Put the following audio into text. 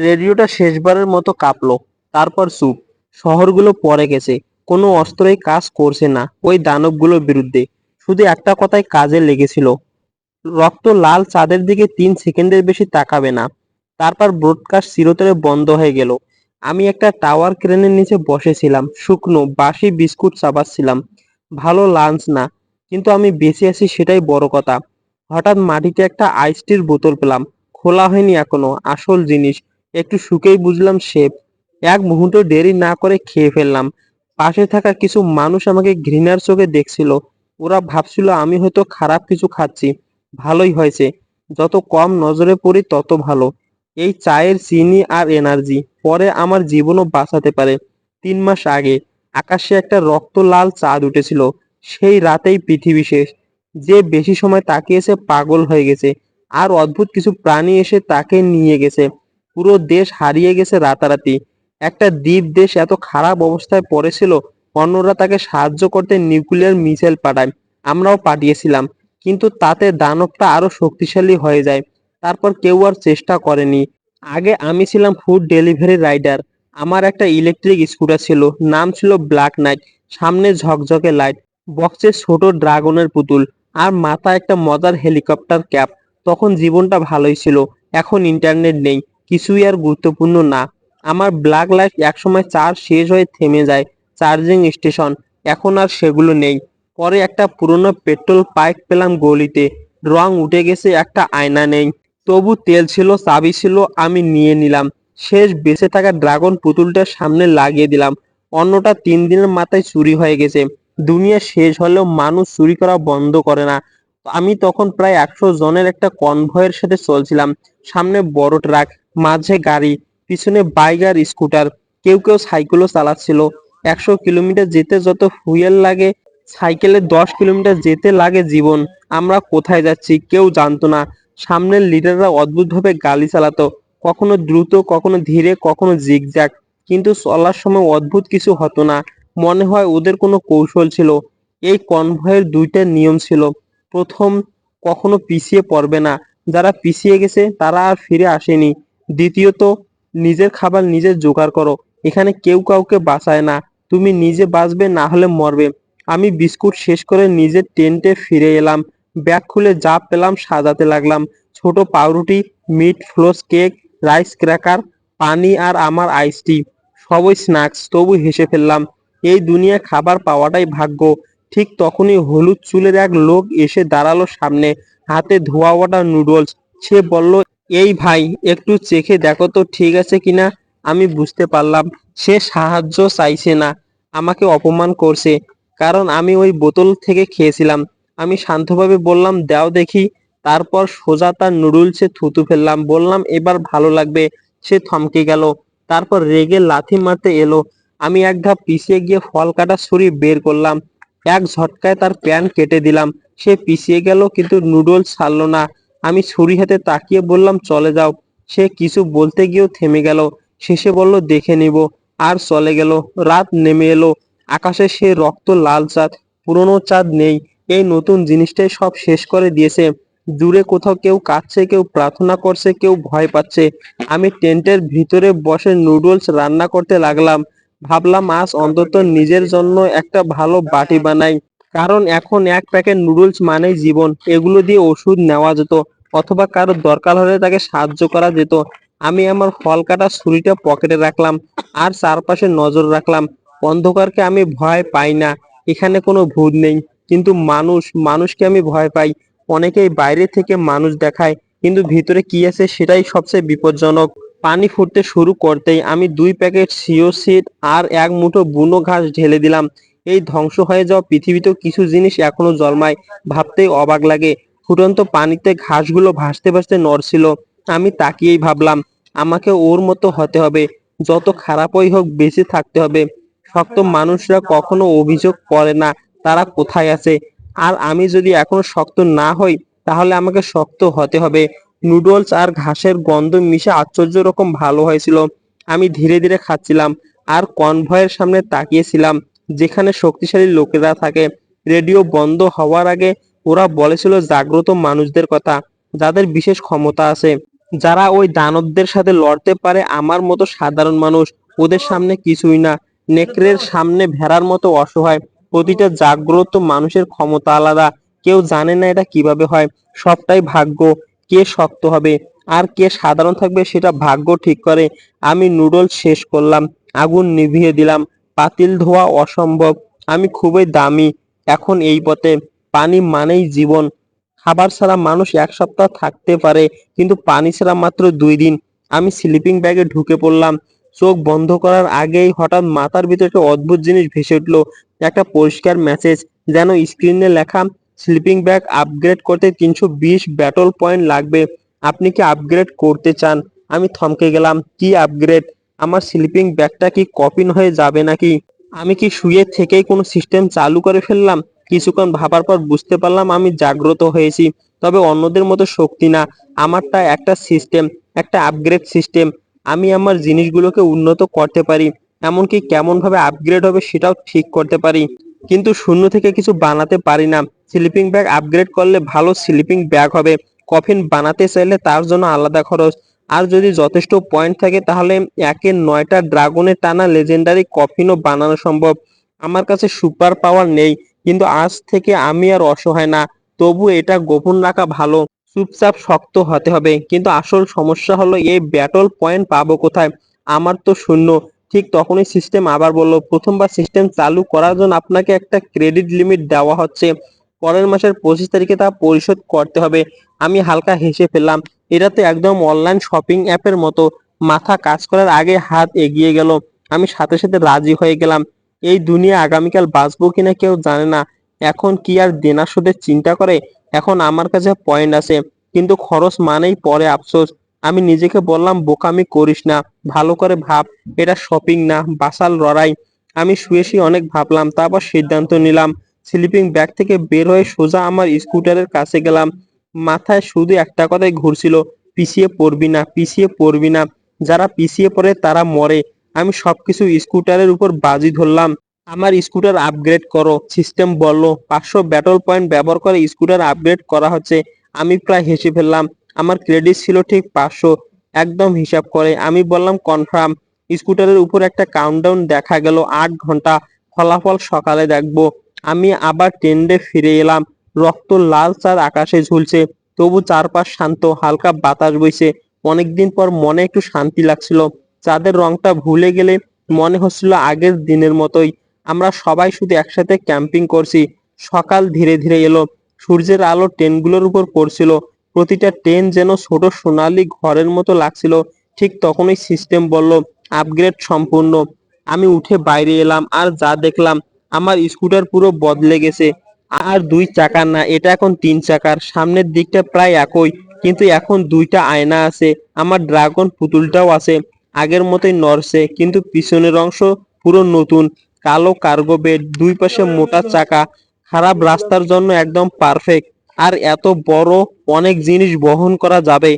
রেডিওটা শেষবারের মতো কাঁপলো, তারপর চুপ। শহরগুলো পড়ে গেছে, কোনো অস্ত্রই কাজ করছে না ওই দানবগুলোর বিরুদ্ধে। শুধু একটা কথাই কাজে লেগেছিল, রক্ত লাল চাঁদের দিকে 3 সেকেন্ডের বেশি তাকাবে না। তারপর ব্রডকাস্ট চিরতরে বন্ধ হয়ে গেল। আমি একটা টাওয়ার ক্রেনের নিচে বসেছিলাম, শুকনো বাসি বিস্কুট চাবাচ্ছিলাম। ভালো লাঞ্চ না, কিন্তু আমি বেঁচে আছি সেটাই বড় কথা। হঠাৎ মাটিতে একটা আইসটির বোতল পেলাম, খোলা হয়নি এখনো, আসল জিনিস। একটু শুকেই বুঝলাম শেপ। এক মুহূর্ত দেরি না করে খেয়ে ফেললাম। পাশে থাকা কিছু মানুষ আমাকে ঘৃণার চোখে দেখছিল। ওরা ভাবছিল আমি হয়তো খারাপ কিছু খাচ্ছি। ভালোই হয়েছে, যত কম নজরে পড়ি তত ভালো। এই চায়ের চিনি আর এনার্জি পরে আমার জীবনও বাঁচাতে পারে। 3 মাস আগে আকাশে একটা রক্ত লাল চাঁদ উঠেছিল। সেই রাতেই পৃথিবী শেষ। যে বেশি সময় তাকিয়েছে পাগল হয়ে গেছে। আর অদ্ভুত কিছু প্রাণী এসে তাকে নিয়ে গেছে। পুরো দেশ হারিয়ে গেছে রাতারাতি। একটা দ্বীপ দেশ এত খারাপ অবস্থায় পড়েছিল, অন্যরা তাকে সাহায্য করতে নিউক্লিয়ার মিসাইল পাঠায়। আমরাও পাঠিয়েছিলাম, কিন্তু তাতে দানবটা আরো শক্তিশালী হয়ে যায়। তারপর কেউ আর চেষ্টা করেনি। আগে আমি ছিলাম ফুড ডেলিভারি রাইডার। আমার একটা ইলেকট্রিক স্কুটার ছিল, নাম ছিল ব্ল্যাক নাইট। সামনে ঝকঝকে লাইট, বক্সে ছোট ড্রাগনের পুতুল, আর মাথায় একটা মজার হেলিকপ্টার ক্যাপ। তখন জীবনটা ভালোই ছিল। এখন ইন্টারনেট নেই, কিছুই আর গুরুত্বপূর্ণ না। আমার ব্ল্যাক লাইট একসময় চার্জ শেষ হয়ে থেমে যায়। চার্জিং স্টেশন, এখন আর সেগুলো নেই। পরে একটা পুরনো পেট্রোল পাইপ পেলাম গলিতে। রং উঠে গেছে, একটা আয়না নেই। তবু তেল ছিল, চাবি ছিল, আমি নিয়ে নিলাম। শেষ বেঁচে থাকা ড্রাগন পুতুলটা সামনে লাগিয়ে দিলাম। অন্যটা 3 দিনের মাথায় চুরি হয়ে গেছে। দুনিয়া শেষ হলেও মানুষ চুরি করা বন্ধ করে না। আমি তখন প্রায় 100 জনের একটা কনভয়ের সাথে চলছিলাম। সামনে বড় ট্রাক, মাঝে গাড়ি, পিছনে বাইক আর স্কুটার। কেউ কেউ সাইকেলও চালাচ্ছিল। 100 কিলোমিটার যেতে যত ফুয়েল লাগে, সাইকেলে 10 কিলোমিটার যেতে লাগে জীবন। আমরা কোথায় যাচ্ছি কেউ জানতো না। সামনের লিডাররা অদ্ভুতভাবে গাড়ি চালাতো, কখনো দ্রুত, কখনো ধীরে, কখনো জিগজ্যাগ। কিন্তু চলার সময় অদ্ভুত কিছু হতো না। মনে হয় ওদের কোনো কৌশল ছিল। এই কনভয়ের 2টা নিয়ম ছিল। প্রথম, কখনো পিছিয়ে পড়বে না। যারা পিছিয়ে গেছে তারা আর ফিরে আসেনি। দ্বিতীয়ত, নিজের খাবার নিজে জোগাড় করো। এখানে কেউ কাউকে বাঁচায় না, তুমি নিজে বাঁচবে না হলে মরবে। আমি বিস্কুট শেষ করে নিজের টেন্টে ফিরে এলাম। ব্যাগ খুলে যা পেলাম সাজাতে লাগলাম। ছোট পাউরুটি, meat floss cake, rice cracker, পানি আর আমার আইস টি। সবই স্ন্যাক্স, তবু হেসে ফেললাম। এই দুনিয়ায় খাবার পাওয়াটাই ভাগ্য। ঠিক তখনই হলুদ চুলের এক লোক এসে দাঁড়ালো সামনে, হাতে ধোয়া ওঠা নুডলস। সে বলল, এই ভাই, একটু চেখে দেখো তো ঠিক আছে কিনা। আমি বুঝতে পারলাম সে সাহায্য চাইছে না, আমাকে অপমান করছে, কারণ আমি ওই বোতল থেকে খেয়েছিলাম। আমি শান্তভাবে বললাম, দাও দেখি। তারপর সোজা তার নুডলসে থুতু ফেললাম। বললাম, এবার ভালো লাগবে। সে থমকে গেল, তারপর রেগে লাথি মারতে এলো। আমি এক ধাপ পিছিয়ে গিয়ে ফল কাটা ছুরি বের করলাম। এক ঝটকায় তার প্যান্ট কেটে দিলাম। সে পিছিয়ে গেল, কিন্তু নুডলস ছাড়লো না। আমি ছুরি হাতে তাকিয়ে বললাম, চলে যাও। সে কিছু বলতে গিয়েও থেমে গেল। শেষে বলল, দেখে নিব। আর চলে গেল। রাত নেমে এলো। আকাশে সে রক্ত লাল চাঁদ। পুরনো চাঁদ নেই। এই নতুন জিনিসটাই সব শেষ করে দিয়েছে। দূরে কোথাও কেউ কাঁদছে, কেউ প্রার্থনা করছে, কেউ ভয় পাচ্ছে। আমি টেন্টের ভিতরে বসে নুডলস রান্না করতে লাগলাম। ভাবলাম আজ অন্তত নিজের জন্য একটা ভালো বাটি বানাই। কারণ এখন এক প্যাকেট নুডলস মানেই জীবন। এগুলো দিয়ে ওষুধ নেওয়া যেত, অথবা কারো দরকার হলে তাকে সাহায্য করা যেত। আমি আমার ফল কাটা ছুরিটা পকেটে রাখলাম, আর চারপাশে নজর রাখলাম। অন্ধকারকে আমি ভয় পাই না, এখানে কোনো ভূত নেই। কিন্তু মানুষকে আমি ভয় পাই। অনেকেই বাইরে থেকে মানুষ দেখায়, কিন্তু ভিতরে কি আছে সেটাই সবচেয়ে বিপজ্জনক। পানি ফুটতে শুরু করতেই আমি 2 প্যাকেট সিড আর এক মুঠো বুনো ঘাস ঢেলে দিলাম। এই ধ্বংস হয়ে যাওয়া পৃথিবীতেও কিছু জিনিস এখনো জন্মায়, ভাবতেই অবাক লাগে। ফুটন্ত পানিতে ঘাসগুলো ভাসতে ভাসতে নড়ছিল। আমি তাকিয়েই ভাবলাম, আমাকে ওর মতো হতে হবে। যত খারাপই হোক বেঁচে থাকতে হবে। শক্ত মানুষরা কখনো অভিযোগ করে না তারা কোথায় আছে। আর আমি যদি এখনো শক্ত না হই, তাহলে আমাকে শক্ত হতে হবে। নুডলস আর ঘাসের গন্ধ মিশে আশ্চর্য রকম ভালো হয়েছিল। আমি ধীরে ধীরে খাচ্ছিলাম, আর কনভয়ের সামনে তাকিয়েছিলাম, যেখানে শক্তিশালী লোকেরা থাকে। রেডিও বন্ধ হওয়ার আগে ওরা বলেছিল জাগ্রত মানুষদের কথা, যাদের বিশেষ ক্ষমতা আছে। যারা ওই দানবদের সাথে লড়তে পারে আমার মতো সাধারণ মানুষ ওদের সামনে কিছুই না। নেকড়ের সামনে ভেড়ার মতো অসহায়। প্রতিটা জাগ্রত মানুষের ক্ষমতা আলাদা। কেউ জানে না এটা কিভাবে হয়। সবটাই ভাগ্য। কে শক্ত হবে আর কে সাধারণ থাকবে সেটা ভাগ্য ঠিক করে। আমি নুডলস শেষ করলাম, আগুন নিভিয়ে দিলাম। পাতিল ধোয়া অসম্ভব। আমি খুবই দামি এখন এই পথে। পানি মানেই জীবন। খাবার ছাড়া মানুষ এক সপ্তাহ থাকতে পারে, কিন্তু পানি ছাড়া মাত্র 2 দিন। আমি স্লিপিং ব্যাগে ঢুকে পড়লাম। চোখ বন্ধ করার আগেই হঠাৎ মাথার ভিতরে একটা অদ্ভুত জিনিস ভেসে উঠলো। একটা পরিষ্কার মেসেজ, যেন স্ক্রিনে লেখা, স্লিপিং ব্যাগ আপগ্রেড করতে 320 ব্যাটল পয়েন্ট লাগবে। আপনি কি আপগ্রেড করতে চান? আমি থমকে গেলাম। কি আপগ্রেড? আমার স্লিপিং ব্যাগটা কি কফিন হয়ে যাবে নাকি? আমি কি শুয়ে থেকেই কোনো সিস্টেম চালু করে ফেললাম? কিছুক্ষণ ভাবার পর বুঝতে পারলাম আমি জাগ্রত হয়েছি, তবে অন্যদের মতো শক্তি না। আমারটা একটা সিস্টেম, একটা আপগ্রেড সিস্টেম। আমি আমার জিনিসগুলোকে উন্নত করতে পারি, এমনকি কেমন ভাবে আপগ্রেড হবে সেটাও ঠিক করতে পারি, কিন্তু শূন্য থেকে কিছু বানাতে পারি না। স্লিপিং ব্যাগ আপগ্রেড করলে ভালো স্লিপিং ব্যাগ হবে। কফিন বানাতে চাইলে তার জন্য আলাদা খরচ। আর যদি যথেষ্ট পয়েন্ট থাকে তাহলে একে 9টা ড্রাগনে টানা লেজেন্ডারি কফিনও বানানো সম্ভব। আমার কাছে সুপার পাওয়ার নেই, কিন্তু আজ থেকে আমি আর অসহায় না। তবু এটা গোপন রাখা ভালো। চুপচাপ শক্ত হতে হবে। কিন্তু আসল সমস্যা হলো এই ব্যাটল পয়েন্ট পাবো কোথায়? আমার তো শূন্য। ঠিক তখনই সিস্টেম আবার বলল, প্রথমবার সিস্টেম চালু করার জন্য আপনাকে একটা ক্রেডিট লিমিট দেওয়া হচ্ছে। পরের মাসের 25 তারিখে তা পরিশোধ করতে হবে। আমি হালকা হেসে ফেললাম। এটা তো একদম অনলাইন শপিং অ্যাপের মতো। মাথা কাজ করার আগে হাত এগিয়ে গেল। আমি সাথে সাথে রাজি হয়ে গেলাম। এই দুনিয়া আগামীকাল বাঁচবো কিনা কেউ জানে না। এখন কি আর দেনা শোধের চিন্তা করে? এখন আমার কাছে পয়েন্ট আছে, কিন্তু খরচ মানেই পরে আফসোস। আমি নিজেকে বললাম, বোকামি করিস না, ভালো করে ভাব। এটা শপিং না, বাসাল লড়াই। আমি শুয়ে শুয়ে অনেক ভাবলাম, তারপর সিদ্ধান্ত নিলাম। স্লিপিং ব্যাগ থেকে বের হয়ে সোজা আমার স্কুটারের কাছে গেলাম। মাথায় শুধু একটা কথাই ঘুরছিল, পিছিয়ে পড়বি না, পিছিয়ে পড়বি না। যারা পিছিয়ে পড়ে তারা মরে। আমি সবকিছু স্কুটারের উপর বাজি ধরলাম। আমার স্কুটার আপগ্রেড করো, সিস্টেম বলল। 500 ব্যাটল পয়েন্ট ব্যবহার করে স্কুটার আপগ্রেড করা হচ্ছে। আমি প্রায় হেসে ফেললাম। আমার ক্রেডিট ছিল ঠিক 500, একদম হিসাব করে। আমি বললাম, কনফার্ম। স্কুটারের উপর একটা কাউন্টডাউন দেখা গেল, 8 ঘন্টা। ফলাফল সকালে দেখবো। আমি আবার টেন্ডে ফিরে এলাম। রক্ত লাল চাঁদ আকাশে ঝুলছে, তবু চারপাশ শান্ত, হালকা বাতাস বইছে। অনেকদিন পর মনে একটু শান্তি লাগছিল। চাঁদের রংটা ভুলে গেলে মনে হচ্ছিল আগের দিনের মতোই। আমরা সবাই শুধু একসাথে ক্যাম্পিং করছি। সকাল ধীরে ধীরে এলো। সূর্যের আলো ট্রেনগুলোর উপর পড়ছিল। প্রতিটা ট্রেন যেন ছোট সোনালী ঘরের মতো লাগছিল। ঠিক তখনই সিস্টেম বলল, আপগ্রেড সম্পূর্ণ। আমি উঠে বাইরে এলাম, আর যা দেখলাম! আমার স্কুটার পুরো বদলে গেছে। আর 2 চাকার না, এটা এখন 3 চাকার। সামনের দিকটা প্রায় একই, কিন্তু এখন 2টা আয়না আছে। আমার ড্রাগন পুতুলটাও আছে, আগের মতোই নড়ছে, কিন্তু পিছনের অংশ পুরো নতুন। কালো কার্গো বেড, 2 পাশে মোটা চাকা। খারাপ রাস্তার জন্য একদম পারফেক্ট। আর এত বড়, অনেক জিনিস বহন করা যাবে।